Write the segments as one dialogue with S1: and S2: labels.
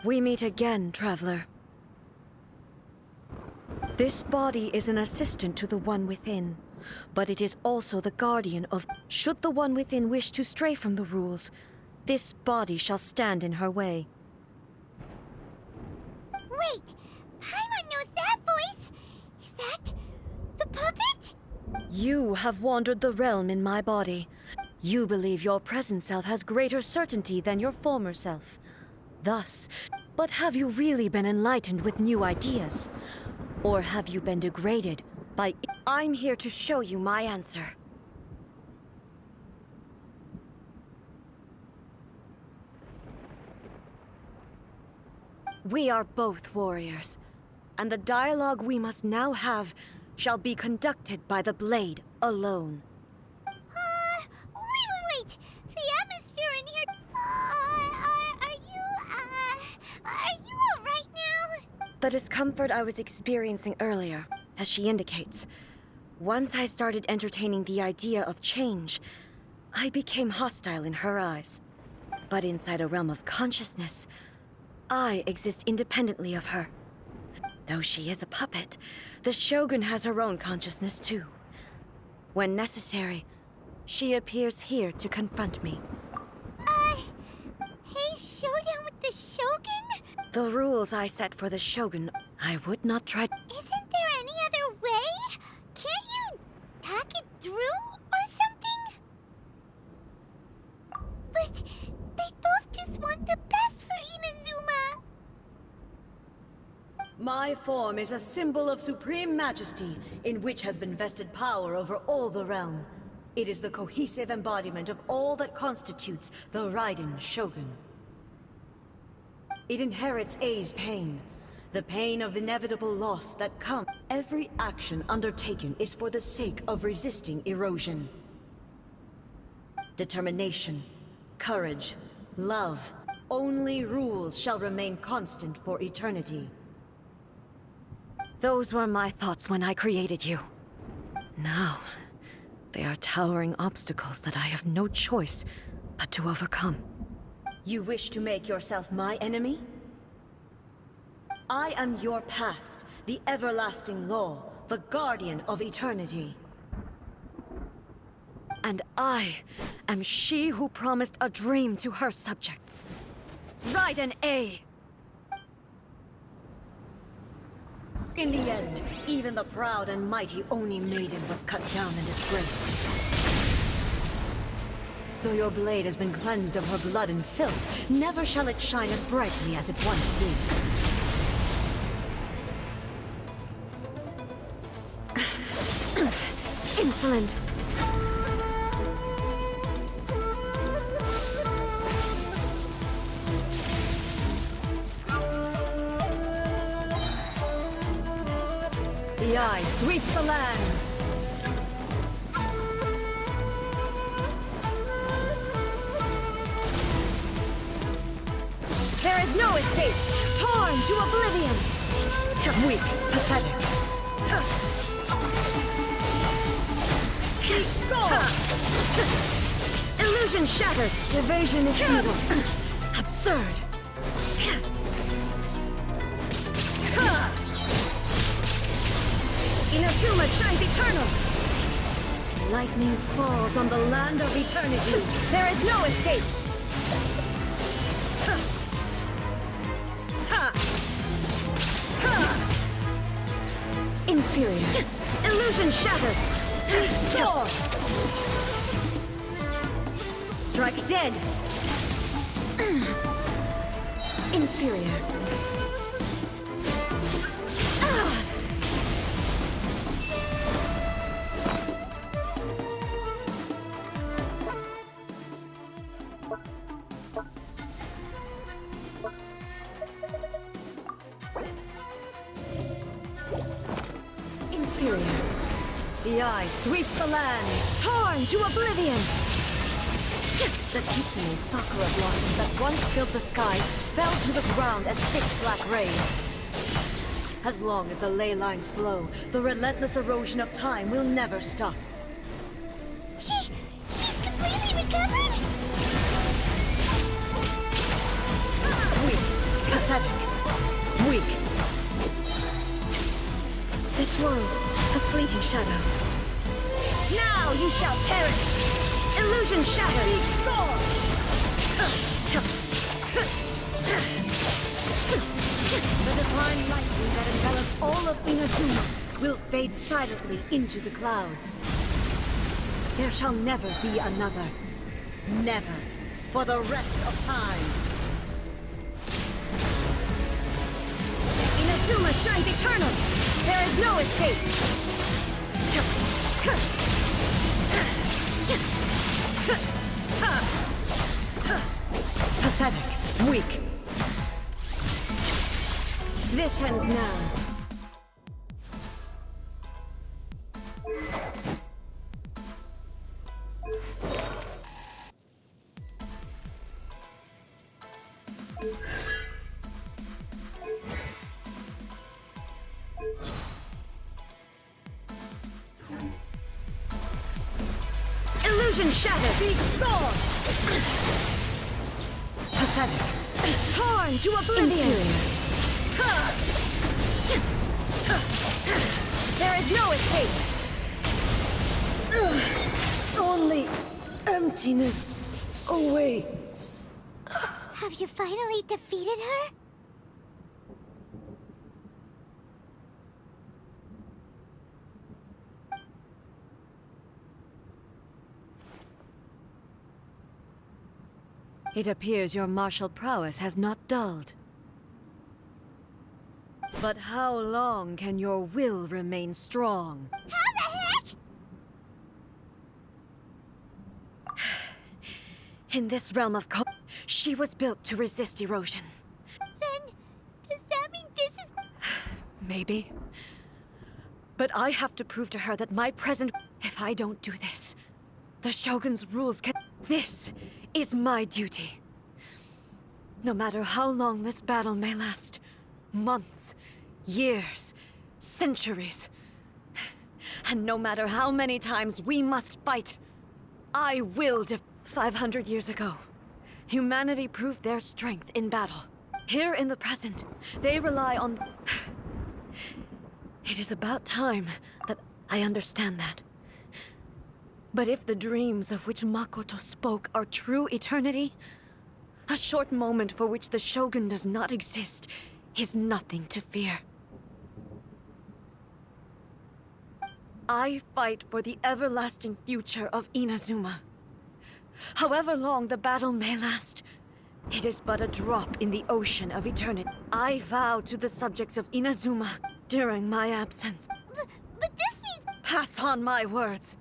S1: We meet again, traveler. This body is an assistant to the One Within, but it is also the guardian of... Should the One Within wish to stray from the rules, this body shall stand in her way.
S2: Wait! Paimon knows that voice! Is that... the puppet?
S1: You have wandered the realm in my body. You believe your present self has greater certainty than your former self. Thus, but have you really been enlightened with new ideas? Or have you been degraded by... I'm here to show you my answer. We are both warriors, and the dialogue we must now have shall be conducted by the blade alone.
S2: Wait! The atmosphere in here... are you alright now?
S1: The discomfort I was experiencing earlier, as she indicates. Once I started entertaining the idea of change, I became hostile in her eyes. But inside a realm of consciousness, I exist independently of her. Though she is a puppet, the Shogun has her own consciousness too. When necessary, she appears here to confront me.
S2: Hey, showdown with the Shogun?
S1: The rules I set for the Shogun, I would not try...
S2: Isn't there any other way? Can't you talk it through or something? But they both just want the best for Inazuma.
S1: My form is a symbol of supreme majesty, in which has been vested power over all the realm. It is the cohesive embodiment of all that constitutes the Raiden Shogun. It inherits Ei's pain, the pain of inevitable loss that comes. Every action undertaken is for the sake of resisting erosion. Determination, courage, love, only rules shall remain constant for eternity. Those were my thoughts when I created you. Now, they are towering obstacles that I have no choice but to overcome. You wish to make yourself my enemy? I am your past, the everlasting law, the guardian of eternity. And I am she who promised a dream to her subjects. Raiden A. In the end, even the proud and mighty Oni Maiden was cut down and disgraced. Though your blade has been cleansed of her blood and filth, never shall it shine as brightly as it once did. Insolent! The eye sweeps the lands! There is no escape! Torn to oblivion! Weak, pathetic. Go! Illusion shattered! Evasion is evil. Absurd! Inazuma shines eternal! Lightning falls on the land of eternity. There is no escape! Inferior. Illusion shattered! Kill! Strike dead! Inferior. Inferior. The eye sweeps the land, torn to oblivion! The kitsune sakura blossoms that once filled the skies fell to the ground as thick black rain. As long as the ley lines flow, the relentless erosion of time will never stop.
S2: She's completely recovered?
S1: Weak, Pathetic. Weak. This world, a fleeting shadow. Now you shall perish! Illusion shattered! The divine lightning that envelops all of Inazuma will fade silently into the clouds. There shall never be another. Never. For the rest of time. Inazuma shines eternal! There is no escape! Pathetic. Weak. This ends now. Illusion shattered! Be gone! Pathetic. Torn to oblivion! There is no escape! Only emptiness awaits.
S2: Have you finally defeated her?
S1: It appears your martial prowess has not dulled. But how long can your will remain strong?
S2: How the heck?
S1: In this realm of she was built to resist erosion.
S2: Then, does that mean this is...
S1: Maybe. But I have to prove to her that my present... If I don't do this, the Shogun's rules can... This is my duty. No matter how long this battle may last. Months, years, centuries. And no matter how many times we must fight, I will 500 years ago, humanity proved their strength in battle. Here in the present, they rely on... It is about time that I understand that. But if the dreams of which Makoto spoke are true eternity, a short moment for which the Shogun does not exist is nothing to fear. I fight for the everlasting future of Inazuma. However long the battle may last, it is but a drop in the ocean of eternity. I vow to the subjects of Inazuma during my absence.
S2: But this means...
S1: Pass on my words.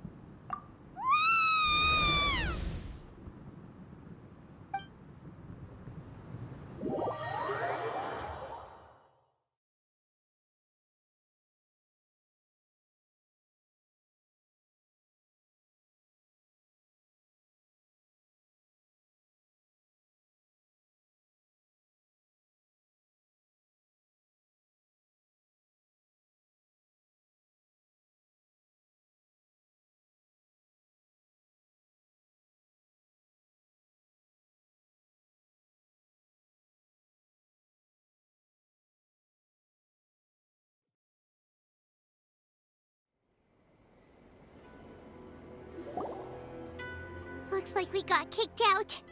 S2: Looks like we got kicked out.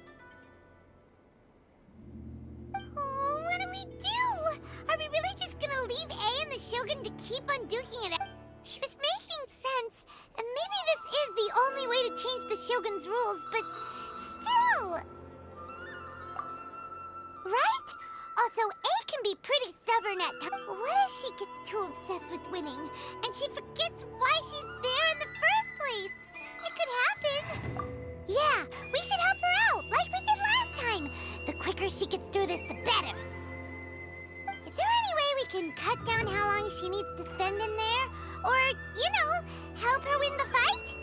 S2: Oh, what do we do? Are we really just gonna leave A and the Shogun to keep on duking it out? She was making sense, and maybe this is the only way to change the Shogun's rules, but still... Right? Also, A can be pretty stubborn at times. What if she gets too obsessed with winning, and she forgets why she's there in the first place? It could happen. Yeah, we should help her out, like we did last time. The quicker she gets through this, the better. Is there any way we can cut down how long she needs to spend in there? Or, you know, help her win the fight?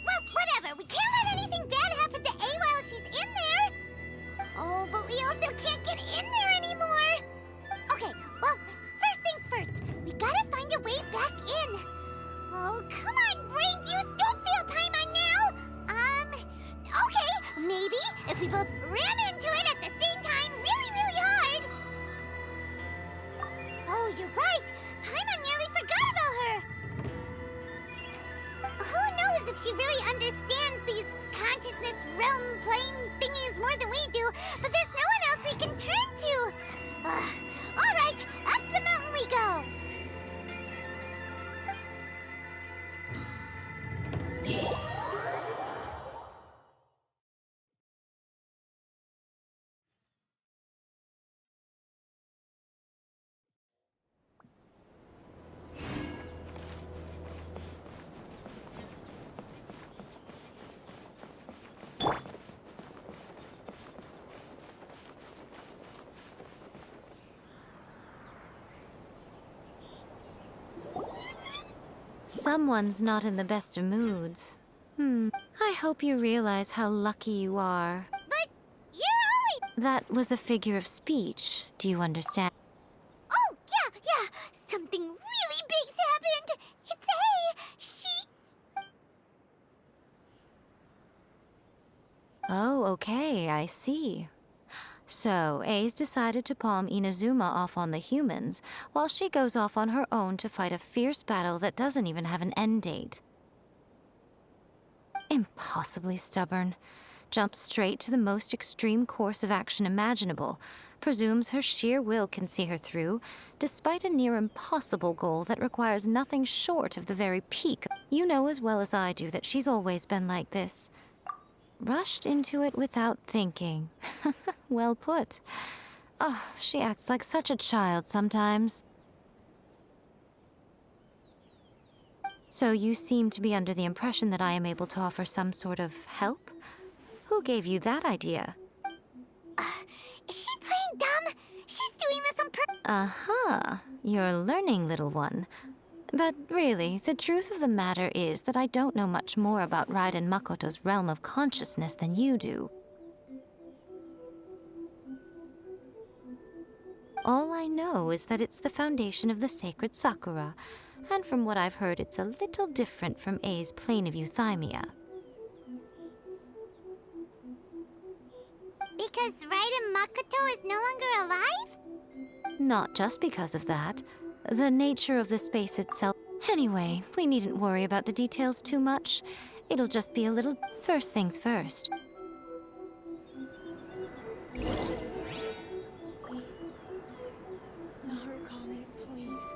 S2: Well, whatever. We can't let anything bad happen to A while she's in there. Oh, but we also can't get in there anymore. Okay, well, first things first. We gotta find a way back in. Oh, come on, brain juice. Don't feel time on now. Okay, maybe if we both ran into it at the same time.
S3: Someone's not in the best of moods. I hope you realize how lucky you are.
S2: But you're always...
S3: That was a figure of speech. Do you understand?
S2: Oh, yeah. Something really big's happened. It's A. She...
S3: Oh, okay, I see. So, A's decided to palm Inazuma off on the humans, while she goes off on her own to fight a fierce battle that doesn't even have an end date. Impossibly stubborn. Jumps straight to the most extreme course of action imaginable. Presumes her sheer will can see her through, despite a near impossible goal that requires nothing short of the very peak. You know as well as I do that she's always been like this. Rushed into it without thinking. Well put. Oh, she acts like such a child sometimes. So you seem to be under the impression that I am able to offer some sort of help? Who gave you that idea?
S2: Is she playing dumb? She's doing this on purpose.
S3: Uh-huh. You're learning, little one. But really, the truth of the matter is that I don't know much more about Raiden Makoto's realm of consciousness than you do. All I know is that it's the foundation of the sacred Sakura, and from what I've heard, it's a little different from A's plane of euthymia.
S2: Because Raiden Makoto is no longer alive?
S3: Not just because of that. The nature of the space itself. Anyway, we needn't worry about the details too much. It'll just be a little... First things first.
S1: Narukami, please.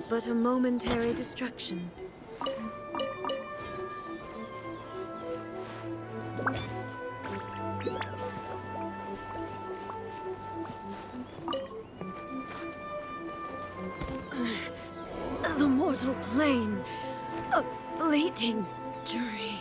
S1: But a momentary distraction. The mortal plane, a fleeting dream.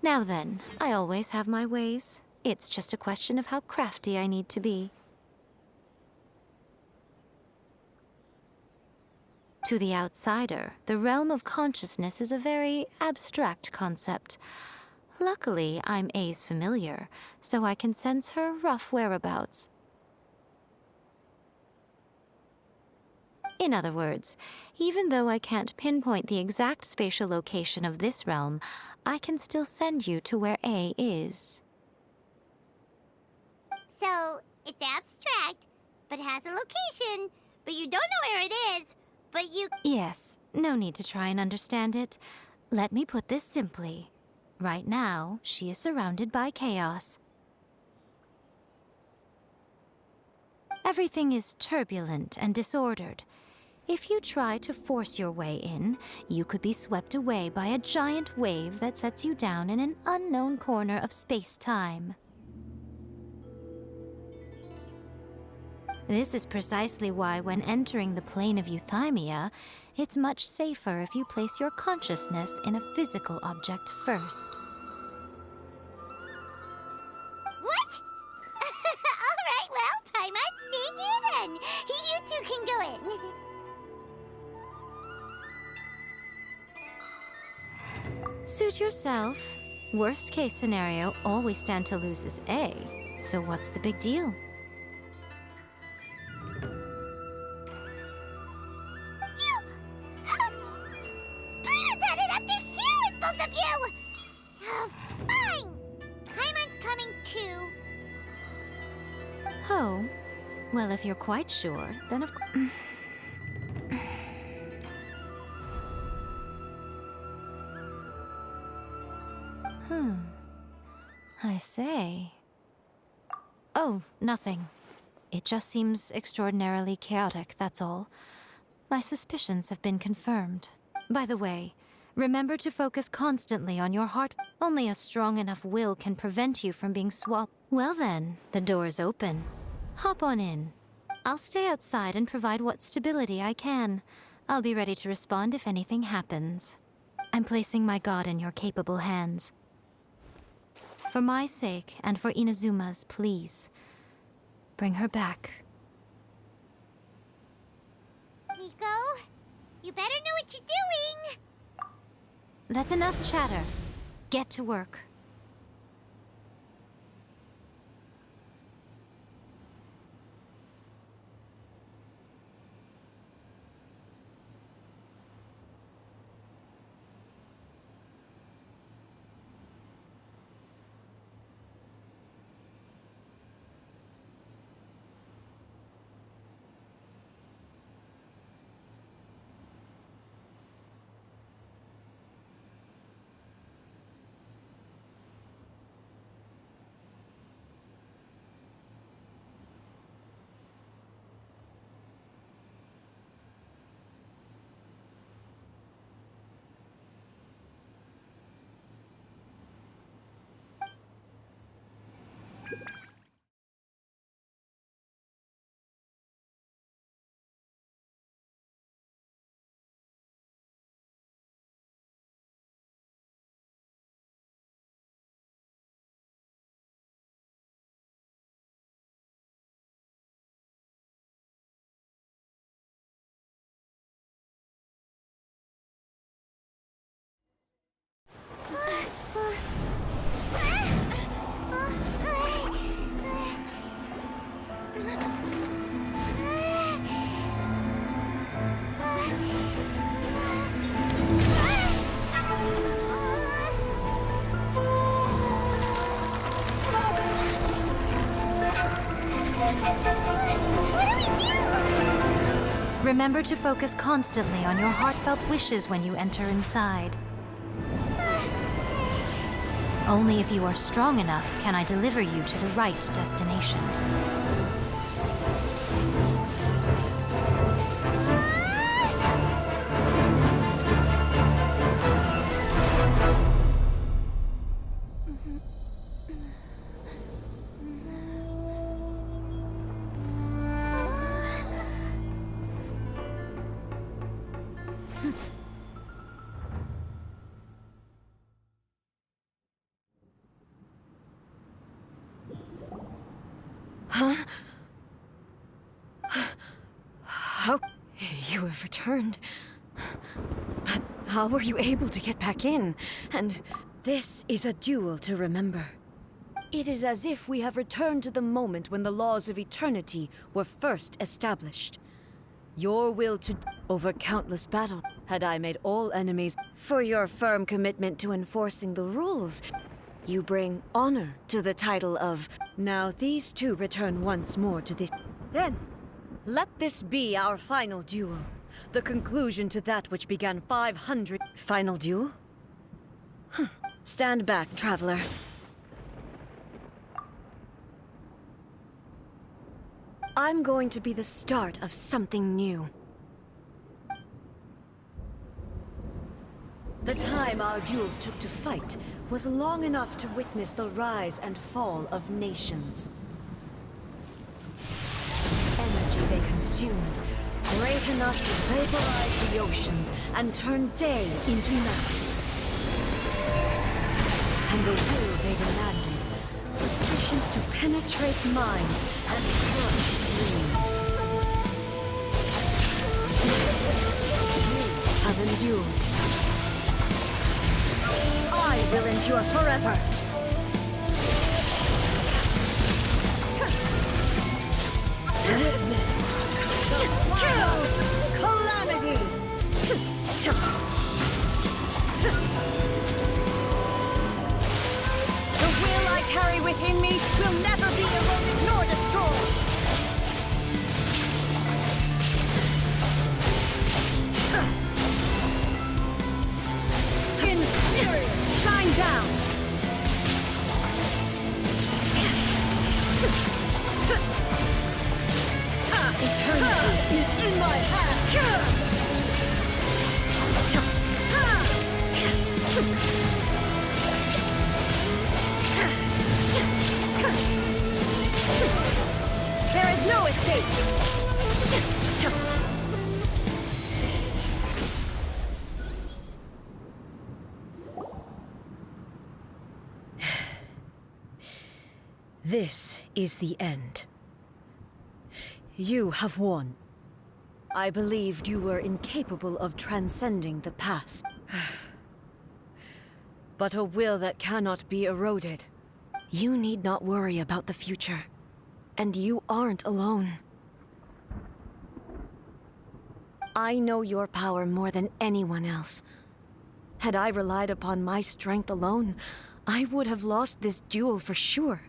S3: Now then, I always have my ways. It's just a question of how crafty I need to be. To the outsider, the realm of consciousness is a very abstract concept. Luckily, I'm A's familiar, so I can sense her rough whereabouts. In other words, even though I can't pinpoint the exact spatial location of this realm, I can still send you to where A is.
S2: So, it's abstract, but has a location, but you don't know where it is, but you...
S3: Yes, no need to try and understand it. Let me put this simply. Right now, she is surrounded by chaos. Everything is turbulent and disordered. If you try to force your way in, you could be swept away by a giant wave that sets you down in an unknown corner of space-time. This is precisely why when entering the plane of euthymia, it's much safer if you place your consciousness in a physical object first.
S2: What? All right, well, Paimon's staying here then. You two can go in.
S3: Suit yourself. Worst case scenario, all we stand to lose is A. So what's the big deal?
S2: Paimon had it up to here with both of you! Oh, fine! Paimon's coming too.
S3: Oh. Well, if you're quite sure, then of course. I say. Oh, nothing. It just seems extraordinarily chaotic, that's all. My suspicions have been confirmed. By the way, remember to focus constantly on your heart. Only a strong enough will can prevent you from being swallowed. Well then, the door's open. Hop on in. I'll stay outside and provide what stability I can. I'll be ready to respond if anything happens. I'm placing my god in your capable hands. For my sake, and for Inazuma's, please. Bring her back.
S2: Miko, you better know what you're doing!
S3: That's enough chatter. Get to work. Remember to focus constantly on your heartfelt wishes when you enter inside. Only if you are strong enough can I deliver you to the right destination.
S1: Huh? How? You have returned. But how were you able to get back in? And this is a duel to remember. It is as if we have returned to the moment when the laws of eternity were first established. Your will to over countless battles had I made all enemies. For your firm commitment to enforcing the rules, you bring honor to the title of. Now these two return once more to this. Then, let this be our final duel. The conclusion to that which began 500. Final duel? Stand back, traveler. I'm going to be the start of something new. The time our duels took to fight was long enough to witness the rise and fall of nations. Energy they consumed, great enough to vaporize the oceans and turn day into night. And the will they demanded, sufficient to penetrate minds and crush dreams. You have endured. will endure forever. Witness the final calamity. The will I carry within me will never be eroded nor destroyed. Inferior, shine down. Eternity is in my hand. There is no escape. This is the end. You have won. I believed you were incapable of transcending the past. But a will that cannot be eroded. You need not worry about the future. And you aren't alone. I know your power more than anyone else. Had I relied upon my strength alone, I would have lost this duel for sure.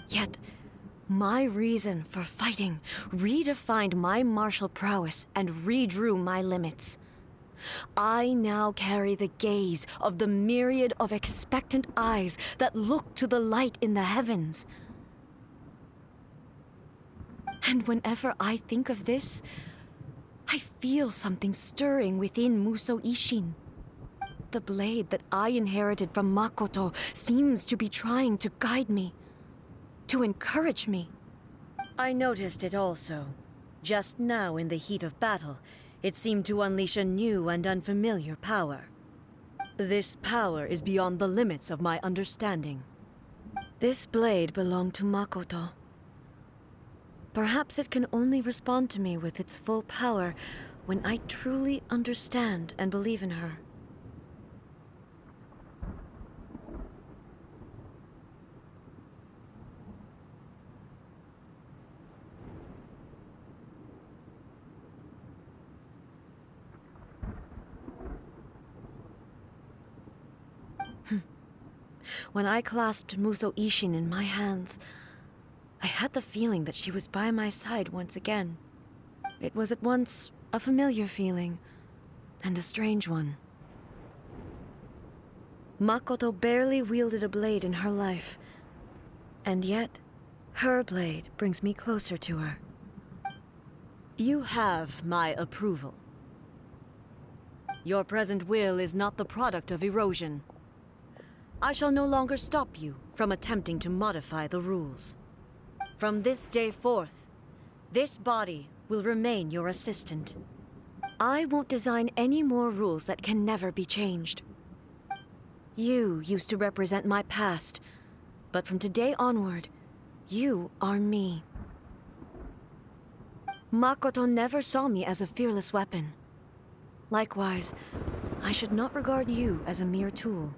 S1: Yet, my reason for fighting redefined my martial prowess and redrew my limits. I now carry the gaze of the myriad of expectant eyes that look to the light in the heavens. And whenever I think of this, I feel something stirring within Musou Ishin. The blade that I inherited from Makoto seems to be trying to guide me, to encourage me. I noticed it also. Just now in the heat of battle, it seemed to unleash a new and unfamiliar power. This power is beyond the limits of my understanding. This blade belonged to Makoto. Perhaps it can only respond to me with its full power when I truly understand and believe in her. When I clasped Musou Ishin in my hands, I had the feeling that she was by my side once again. It was at once a familiar feeling and a strange one. Makoto barely wielded a blade in her life, and yet her blade brings me closer to her. You have my approval. Your present will is not the product of erosion. I shall no longer stop you from attempting to modify the rules. From this day forth, this body will remain your assistant. I won't design any more rules that can never be changed. You used to represent my past, but from today onward, you are me. Makoto never saw me as a fearless weapon. Likewise, I should not regard you as a mere tool.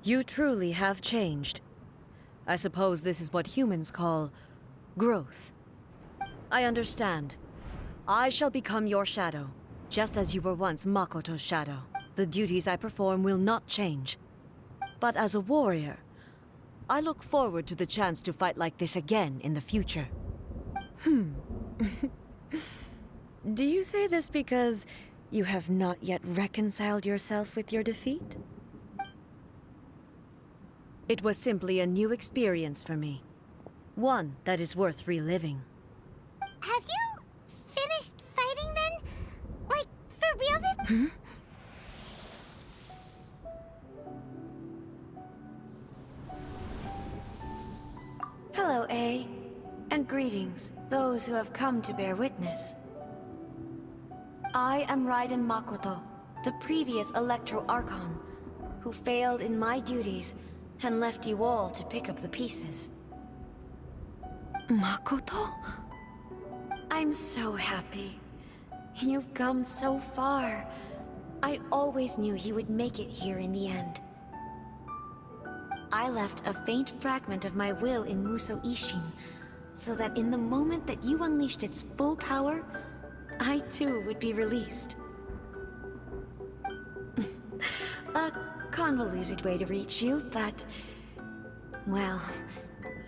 S1: You truly have changed. I suppose this is what humans call growth. I understand. I shall become your shadow, just as you were once Makoto's shadow. The duties I perform will not change. But as a warrior, I look forward to the chance to fight like this again in the future. Do you say this because you have not yet reconciled yourself with your defeat? It was simply a new experience for me. One that is worth reliving.
S2: Have you finished fighting then? Like, for real this?
S1: Hello, A. And greetings, those who have come to bear witness. I am Raiden Makoto, the previous Electro Archon, who failed in my duties and left you all to pick up the pieces. Makoto? I'm so happy. You've come so far, I always knew you would make it here in the end. I left a faint fragment of my will in Muso Ishin, so that in the moment that you unleashed its full power, I too would be released. A convoluted way to reach you, but... well,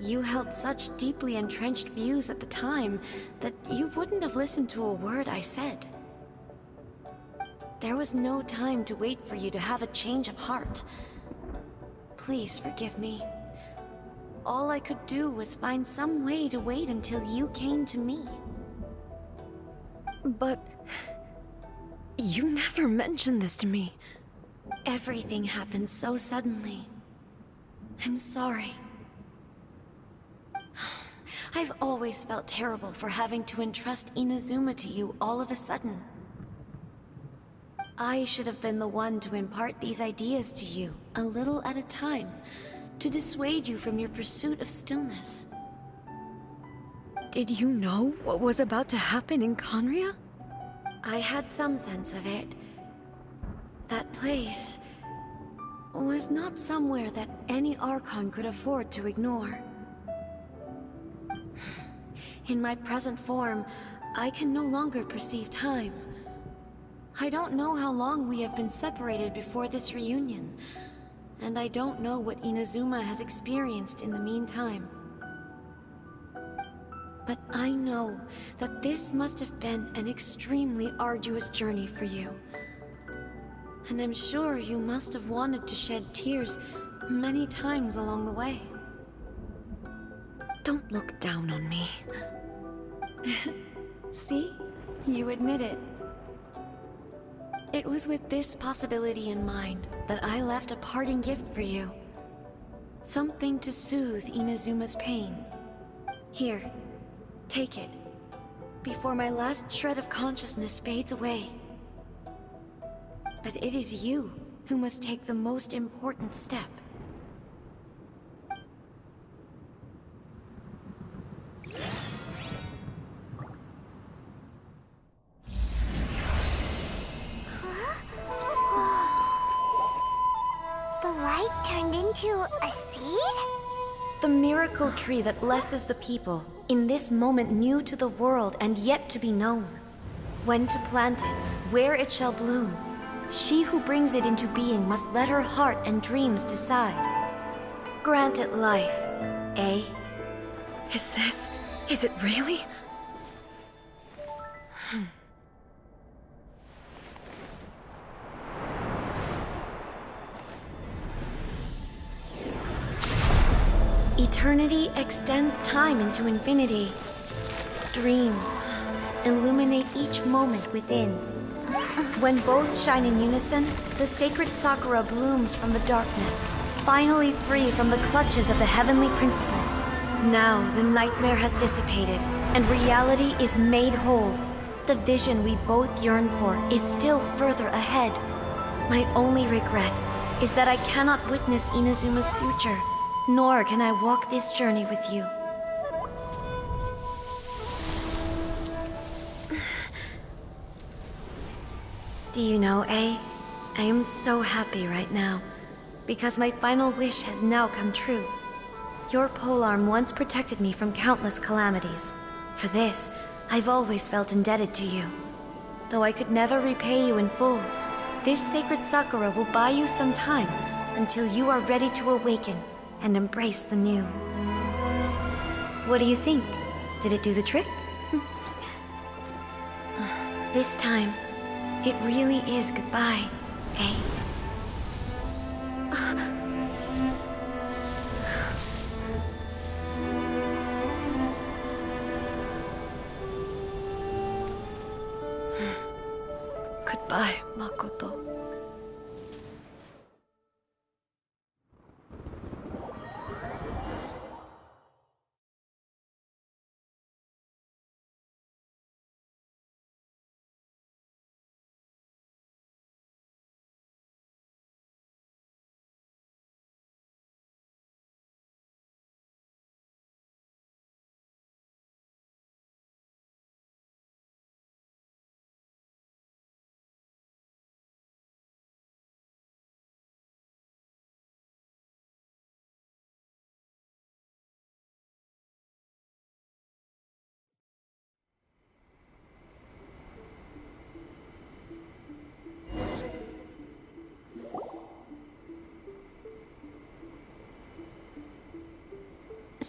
S1: you held such deeply entrenched views at the time that you wouldn't have listened to a word I said. There was no time to wait for you to have a change of heart. Please forgive me. All I could do was find some way to wait until you came to me. But... you never mentioned this to me. Everything happened so suddenly. I'm sorry. I've always felt terrible for having to entrust Inazuma to you all of a sudden. I should have been the one to impart these ideas to you, a little at a time, to dissuade you from your pursuit of stillness. Did you know what was about to happen in Conria? I had some sense of it. That place was not somewhere that any Archon could afford to ignore. In my present form, I can no longer perceive time. I don't know how long we have been separated before this reunion, and I don't know what Inazuma has experienced in the meantime. But I know that this must have been an extremely arduous journey for you. And I'm sure you must have wanted to shed tears many times along the way. Don't look down on me. See? You admit it. It was with this possibility in mind that I left a parting gift for you. Something to soothe Inazuma's pain. Here, take it, before my last shred of consciousness fades away. But it is you who must take the most important step.
S2: The light turned into a seed?
S1: The miracle tree that blesses the people, in this moment new to the world and yet to be known. When to plant it, where it shall bloom. She who brings it into being must let her heart and dreams decide. Grant it life, eh? Is it really? Eternity extends time into infinity. Dreams illuminate each moment within. When both shine in unison, the sacred Sakura blooms from the darkness, finally free from the clutches of the heavenly principles. Now the nightmare has dissipated, and reality is made whole. The vision we both yearn for is still further ahead. My only regret is that I cannot witness Inazuma's future, nor can I walk this journey with you. Do you know, I am so happy right now, because my final wish has now come true. Your polearm once protected me from countless calamities. For this, I've always felt indebted to you. Though I could never repay you in full, this sacred Sakura will buy you some time until you are ready to awaken and embrace the new. What do you think? Did it do the trick? This time, it really is goodbye, eh? Goodbye, Makoto.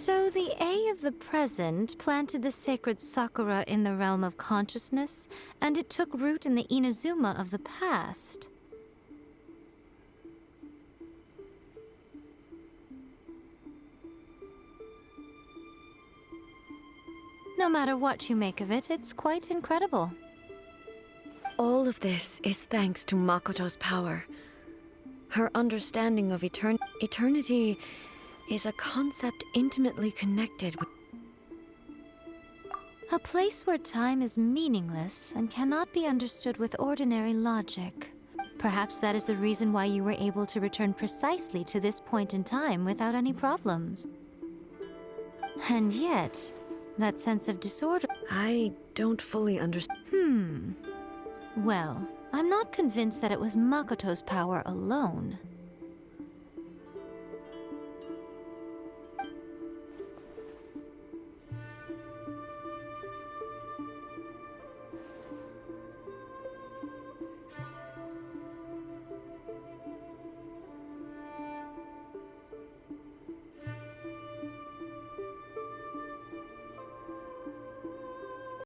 S3: So the A of the present planted the sacred Sakura in the realm of consciousness, and it took root in the Inazuma of the past. No matter what you make of it, it's quite incredible.
S1: All of this is thanks to Makoto's power. Her understanding of eternity is a concept intimately connected with...
S3: A place where time is meaningless and cannot be understood with ordinary logic. Perhaps that is the reason why you were able to return precisely to this point in time without any problems. And yet, that sense of disorder...
S1: I don't fully understand.
S3: Well, I'm not convinced that it was Makoto's power alone.